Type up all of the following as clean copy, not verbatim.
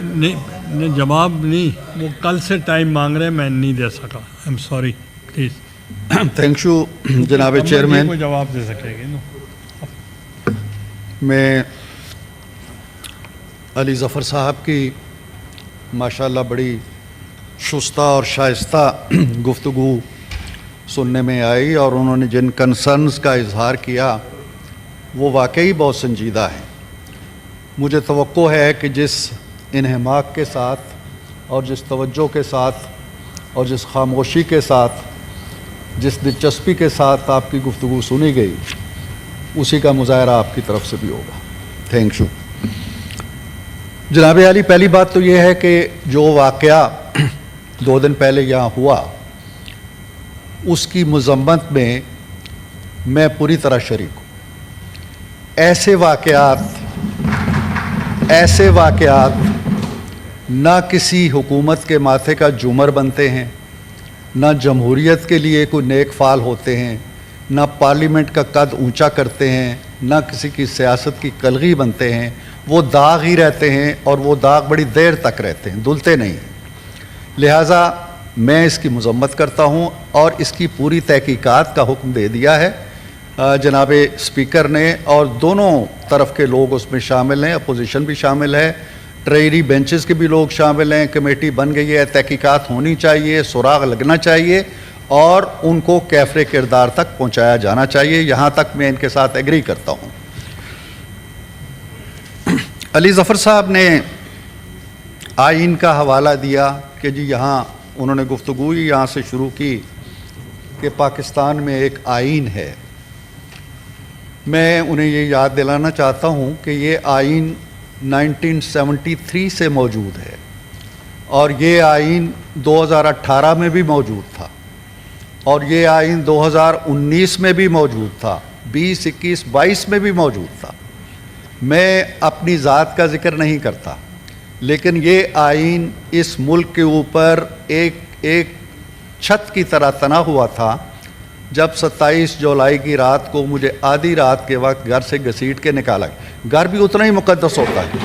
نہیں جواب نہیں، وہ کل سے ٹائم مانگ رہے ہیں، میں نہیں دے سکا، I am sorry please. Thank you جناب چیئرمین. کوئی جواب دے سکے گی؟ میں علی ظفر صاحب کی ماشاءاللہ بڑی شستہ اور شائستہ گفتگو سننے میں آئی، اور انہوں نے جن کنسرنز کا اظہار کیا وہ واقعی بہت سنجیدہ ہیں. مجھے توقع ہے کہ جس انہماک کے ساتھ اور جس توجہ کے ساتھ اور جس خاموشی کے ساتھ، جس دلچسپی کے ساتھ آپ کی گفتگو سنی گئی، اسی کا مظاہرہ آپ کی طرف سے بھی ہوگا. Thank you. جناب عالی، پہلی بات تو یہ ہے کہ جو واقعہ 2 دن پہلے یہاں ہوا اس کی مذمت میں میں پوری طرح شریک ہوں. ایسے واقعات نہ کسی حکومت کے ماتھے کا جومر بنتے ہیں، نہ جمہوریت کے لیے کوئی نیک فعال ہوتے ہیں، نہ پارلیمنٹ کا قد اونچا کرتے ہیں، نہ کسی کی سیاست کی کلغی بنتے ہیں. وہ داغ ہی رہتے ہیں، اور وہ داغ بڑی دیر تک رہتے ہیں، دھلتے نہیں. لہٰذا میں اس کی مذمت کرتا ہوں، اور اس کی پوری تحقیقات کا حکم دے دیا ہے جناب اسپیکر نے، اور دونوں طرف کے لوگ اس میں شامل ہیں، اپوزیشن بھی شامل ہے، ٹریری بینچز کے بھی لوگ شامل ہیں. کمیٹی بن گئی ہے، تحقیقات ہونی چاہیے، سراغ لگنا چاہیے، اور ان کو کیفر کردار تک پہنچایا جانا چاہیے. یہاں تک میں ان کے ساتھ ایگری کرتا ہوں. علی ظفر صاحب نے آئین کا حوالہ دیا کہ جی یہاں انہوں نے گفتگو ہی یہاں سے شروع کی کہ پاکستان میں ایک آئین ہے. میں انہیں یہ یاد دلانا چاہتا ہوں کہ یہ آئین 1973 سے موجود ہے، اور یہ آئین 2018 میں بھی موجود تھا، اور یہ آئین 2019 میں بھی موجود تھا، 20, 21, 22 میں بھی موجود تھا. میں اپنی ذات کا ذکر نہیں کرتا، لیکن یہ آئین اس ملک کے اوپر ایک چھت کی طرح تنا ہوا تھا. جب 27 جولائی کی رات کو مجھے آدھی رات کے وقت گھر سے گھسیٹ کے نکالا گیا. گھر بھی اتنا ہی مقدس ہوتا ہے،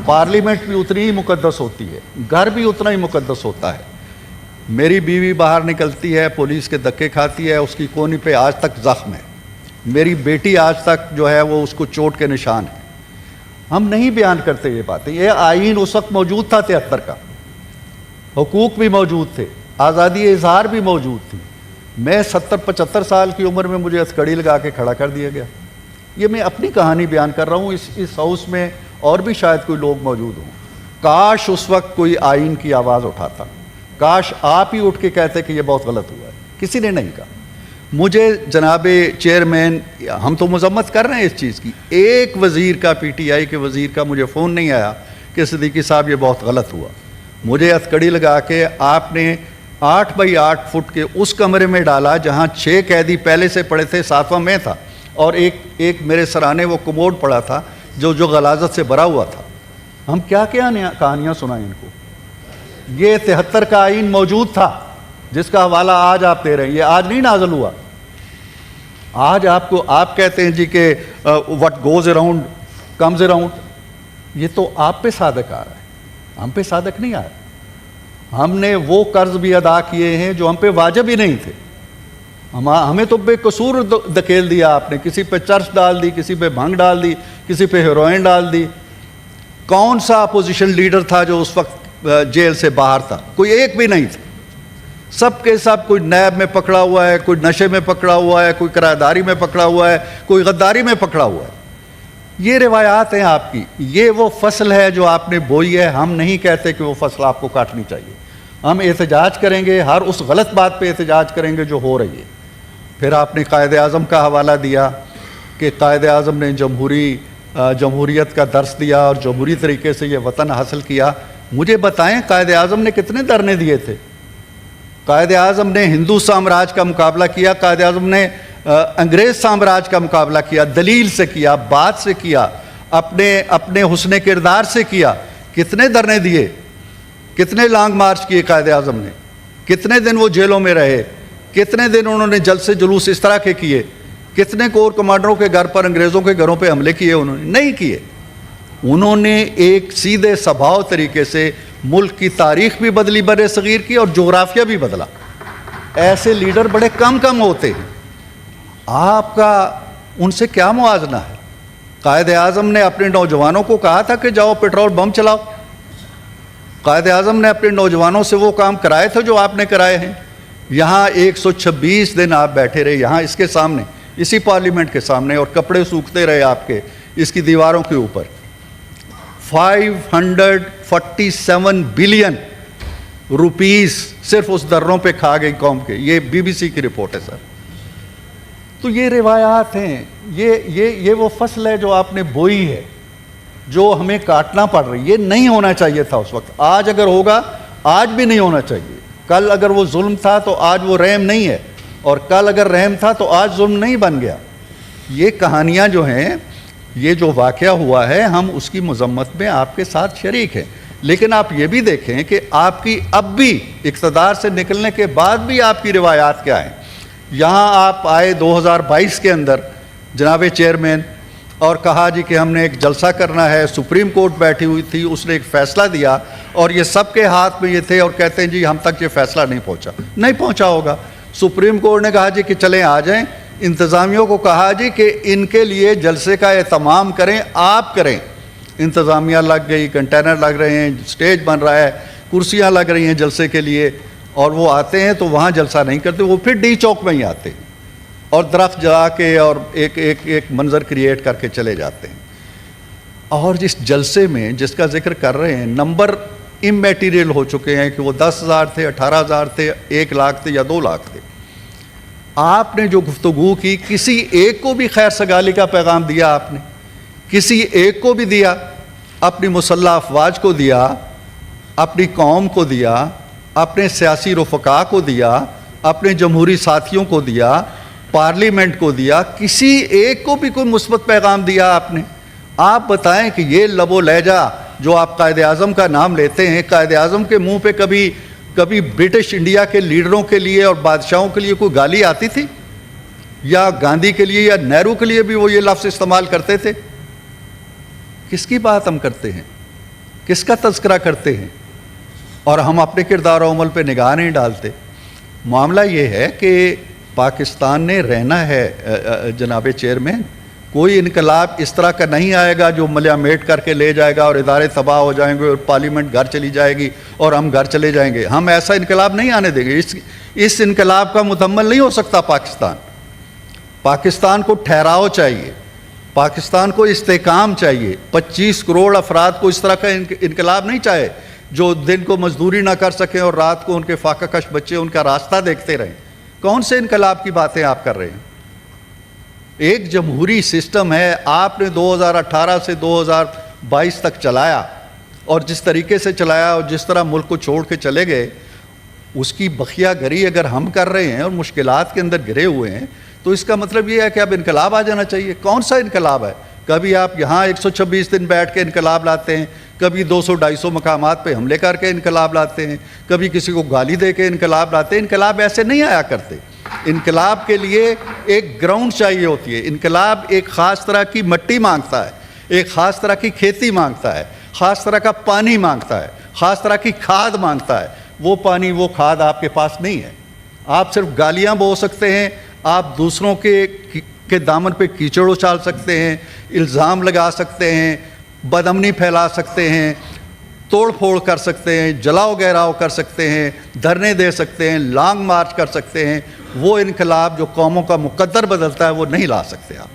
پارلیمنٹ بھی اتنی ہی مقدس ہوتی ہے، گھر بھی اتنا ہی مقدس ہوتا ہے. میری بیوی باہر نکلتی ہے، پولیس کے دھکے کھاتی ہے، اس کی کونی پہ آج تک زخم ہے. میری بیٹی آج تک جو ہے وہ اس کو چوٹ کے نشان ہے. ہم نہیں بیان کرتے یہ باتیں. یہ آئین اس وقت موجود تھا 73 کا، حقوق بھی موجود تھے، آزادی اظہار بھی موجود تھی. میں 70-75 سال کی عمر میں مجھے ہتھکڑی لگا کے کھڑا کر دیا گیا. یہ میں اپنی کہانی بیان کر رہا ہوں. اس ہاؤس میں اور بھی شاید کوئی لوگ موجود ہوں. کاش اس وقت کوئی آئین کی آواز اٹھاتا، کاش آپ ہی اٹھ کے کہتے کہ یہ بہت غلط ہوا ہے. کسی نے نہیں کہا. مجھے جناب چیئرمین، ہم تو مذمت کر رہے ہیں اس چیز کی، ایک وزیر کا، پی ٹی آئی کے وزیر کا مجھے فون نہیں آیا کہ صدیقی صاحب یہ بہت غلط ہوا. مجھے ہتھکڑی لگا کے آپ نے 8 بائی 8 فٹ کے اس کمرے میں ڈالا جہاں 6 قیدی پہلے سے پڑے تھے، 7واں میں تھا، اور ایک میرے سرانے وہ کموڈ پڑا تھا جو غلاظت سے بھرا ہوا تھا. ہم کیا کہانیاں سنائیں ان کو. یہ 73 کا آئین موجود تھا جس کا حوالہ آج آپ دے رہے ہیں. یہ آج نہیں نازل ہوا. آج آپ کہتے ہیں جی کہ what goes around comes around. یہ تو آپ پہ صادق آ رہا ہے، ہم پہ صادق نہیں آ رہا. ہم نے وہ قرض بھی ادا کیے ہیں جو ہم پہ واجب ہی نہیں تھے. ہمیں تو بے قصور دھکیل دیا آپ نے. کسی پہ چرس ڈال دی، کسی پہ بھنگ ڈال دی، کسی پہ ہیروئن ڈال دی. کون سا اپوزیشن لیڈر تھا جو اس وقت جیل سے باہر تھا؟ کوئی ایک بھی نہیں تھا. سب کے سب کوئی نیب میں پکڑا ہوا ہے، کوئی نشے میں پکڑا ہوا ہے، کوئی کرایہ داری میں پکڑا ہوا ہے، کوئی غداری میں پکڑا ہوا ہے. یہ روایات ہیں آپ کی. یہ وہ فصل ہے جو آپ نے بوئی ہے. ہم نہیں کہتے کہ وہ فصل آپ کو کاٹنی چاہیے. ہم احتجاج کریں گے، ہر اس غلط بات پہ احتجاج کریں گے جو ہو رہی ہے. پھر آپ نے قائد اعظم کا حوالہ دیا کہ قائد اعظم نے جمہوریت کا درس دیا اور جمہوری طریقے سے یہ وطن حاصل کیا. مجھے بتائیں قائد اعظم نے کتنے دھرنے دیے تھے؟ قائد اعظم نے ہندو سامراج کا مقابلہ کیا، قائد اعظم نے انگریز سامراج کا مقابلہ کیا، دلیل سے کیا، بات سے کیا، اپنے حسن کردار سے کیا. کتنے دھرنے دیے، کتنے لانگ مارچ کیے قائد اعظم نے، کتنے دن وہ جیلوں میں رہے، کتنے دن انہوں نے جلسے جلوس اس طرح کے کیے، کتنے کور کمانڈروں کے گھر پر، انگریزوں کے گھروں پہ حملے کیے انہوں نے؟ نہیں کیے. انہوں نے ایک سیدھے سبھاؤ طریقے سے ملک کی تاریخ بھی بدلی بر صغیر کی اور جغرافیہ بھی بدلا. ایسے لیڈر بڑے کم ہوتے ہیں. آپ کا ان سے کیا موازنہ ہے؟ قائد اعظم نے اپنے نوجوانوں کو کہا تھا کہ جاؤ پیٹرول بم چلاؤ. قائد اعظم نے اپنے نوجوانوں سے وہ کام کرائے تھے جو آپ نے کرائے ہیں. یہاں 126 دن آپ بیٹھے رہے یہاں اس کے سامنے, اسی پارلیمنٹ کے سامنے, اور کپڑے سوکھتے رہے آپ کے اس کی دیواروں کے اوپر. 547 بلین روپیز صرف اس دروں پہ کھا گئی قوم کے. یہ BBC کی رپورٹ ہے سر. تو یہ روایات ہیں, یہ وہ فصل ہے جو آپ نے بوئی ہے, جو ہمیں کاٹنا پڑ رہی. یہ نہیں ہونا چاہیے تھا اس وقت. آج اگر ہوگا, آج بھی نہیں ہونا چاہیے. کل اگر وہ ظلم تھا تو آج وہ رحم نہیں ہے, اور کل اگر رحم تھا تو آج ظلم نہیں بن گیا. یہ کہانیاں جو ہیں, یہ جو واقعہ ہوا ہے, ہم اس کی مذمت میں آپ کے ساتھ شریک ہیں. لیکن آپ یہ بھی دیکھیں کہ آپ کی اب بھی اقتدار سے نکلنے کے بعد بھی آپ کی روایات کیا ہیں. یہاں آپ آئے 2022 کے اندر جناب چیئرمین, اور کہا جی کہ ہم نے ایک جلسہ کرنا ہے. سپریم کورٹ بیٹھی ہوئی تھی, اس نے ایک فیصلہ دیا اور یہ سب کے ہاتھ میں یہ تھے, اور کہتے ہیں جی ہم تک یہ فیصلہ نہیں پہنچا ہوگا. سپریم کورٹ نے کہا جی کہ چلیں آ جائیں. انتظامیوں کو کہا جی کہ ان کے لیے جلسے کا اہتمام کریں, آپ کریں. انتظامیہ لگ گئی, کنٹینر لگ رہے ہیں, سٹیج بن رہا ہے, کرسیاں لگ رہی ہیں جلسے کے لیے, اور وہ آتے ہیں تو وہاں جلسہ نہیں کرتے, وہ پھر ڈی چوک میں ہی آتے ہیں اور درخت جلا کے اور ایک منظر کریٹ کر کے چلے جاتے ہیں. اور جس جلسے میں جس کا ذکر کر رہے ہیں, نمبر اممیٹیریل ہو چکے ہیں کہ وہ 10,000 تھے, 18,000 تھے, 1 لاکھ تھے یا 2 لاکھ تھے. آپ نے جو گفتگو کی, کسی ایک کو بھی خیر سگالی کا پیغام دیا آپ نے؟ کسی ایک کو بھی دیا؟ اپنی مسلح افواج کو دیا, اپنی قوم کو دیا, اپنے سیاسی رفقا کو دیا, اپنے جمہوری ساتھیوں کو دیا, پارلیمنٹ کو دیا؟ کسی ایک کو بھی کوئی مثبت پیغام دیا آپ نے؟ آپ بتائیں کہ یہ لب و لہجہ جو آپ قائد اعظم کا نام لیتے ہیں, قائد اعظم کے منہ پہ کبھی برٹش انڈیا کے لیڈروں کے لیے اور بادشاہوں کے لیے کوئی گالی آتی تھی؟ یا گاندھی کے لیے یا نہرو کے لیے بھی وہ یہ لفظ استعمال کرتے تھے؟ کس کی بات ہم کرتے ہیں؟ کس کا تذکرہ کرتے ہیں؟ اور ہم اپنے کردار و عمل پہ نگاہ نہیں ڈالتے. معاملہ یہ ہے کہ پاکستان نے رہنا ہے جناب چیئرمین. کوئی انقلاب اس طرح کا نہیں آئے گا جو ملیا میٹ کر کے لے جائے گا اور ادارے تباہ ہو جائیں گے اور پارلیمنٹ گھر چلی جائے گی اور ہم گھر چلے جائیں گے. ہم ایسا انقلاب نہیں آنے دیں گے. اس انقلاب کا مکمل نہیں ہو سکتا پاکستان. پاکستان کو ٹھہراؤ چاہیے, پاکستان کو استحکام چاہیے. 25 کروڑ افراد کو اس طرح کا انقلاب نہیں چاہے جو دن کو مزدوری نہ کر سکیں اور رات کو ان کے فاقہ کش بچے ان کا راستہ دیکھتے رہیں. کون سے انقلاب کی باتیں آپ کر رہے ہیں؟ ایک جمہوری سسٹم ہے, آپ نے 2018 سے 2022 تک چلایا, اور جس طریقے سے چلایا اور جس طرح ملک کو چھوڑ کے چلے گئے, اس کی بخیہ گری اگر ہم کر رہے ہیں اور مشکلات کے اندر گرے ہوئے ہیں, تو اس کا مطلب یہ ہے کہ اب انقلاب آ جانا چاہیے. کون سا انقلاب ہے؟ کبھی آپ یہاں 126 دن بیٹھ کے انقلاب لاتے ہیں, کبھی 200-250 مقامات پہ حملے کر کے انقلاب لاتے ہیں, کبھی کسی کو گالی دے کے انقلاب لاتے ہیں. انقلاب ایسے نہیں آیا کرتے. انقلاب کے لیے ایک گراؤنڈ چاہیے ہوتی ہے. انقلاب ایک خاص طرح کی مٹی مانگتا ہے, ایک خاص طرح کی کھیتی مانگتا ہے, خاص طرح کا پانی مانگتا ہے, خاص طرح کی کھاد مانگتا ہے. وہ پانی وہ کھاد آپ کے پاس نہیں ہے. آپ صرف گالیاں بو سکتے ہیں, آپ دوسروں کے دامن پہ کیچڑ اچھال سکتے ہیں, الزام لگا سکتے ہیں, بدامنی پھیلا سکتے ہیں, توڑ پھوڑ کر سکتے ہیں, جلاؤ گہراؤ کر سکتے ہیں, دھرنے دے سکتے ہیں, لانگ مارچ کر سکتے ہیں. وہ انقلاب جو قوموں کا مقدر بدلتا ہے وہ نہیں لا سکتے آپ.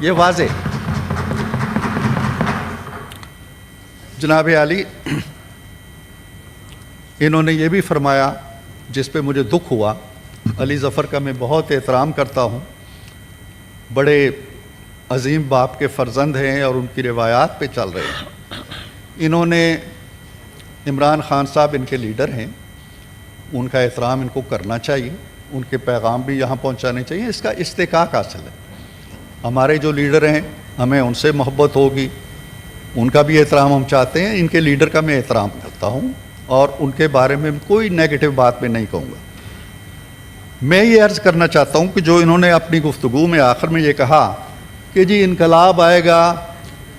یہ واضح. جناب عالی, انہوں نے یہ بھی فرمایا جس پہ مجھے دکھ ہوا. علی ظفر کا میں بہت احترام کرتا ہوں, بڑے عظیم باپ کے فرزند ہیں اور ان کی روایات پہ چل رہے ہیں. انہوں نے عمران خان صاحب ان کے لیڈر ہیں, ان کا احترام ان کو کرنا چاہیے, ان کے پیغام بھی یہاں پہنچانے چاہیے. اس کا استحقاق حاصل ہے. ہمارے جو لیڈر ہیں ہمیں ان سے محبت ہوگی, ان کا بھی احترام ہم چاہتے ہیں. ان کے لیڈر کا میں احترام کرتا ہوں اور ان کے بارے میں کوئی نیگیٹو بات میں نہیں کہوں گا. میں یہ عرض کرنا چاہتا ہوں کہ جو انہوں نے اپنی گفتگو میں آخر میں یہ کہا کہ جی انقلاب آئے گا,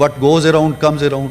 What goes around comes around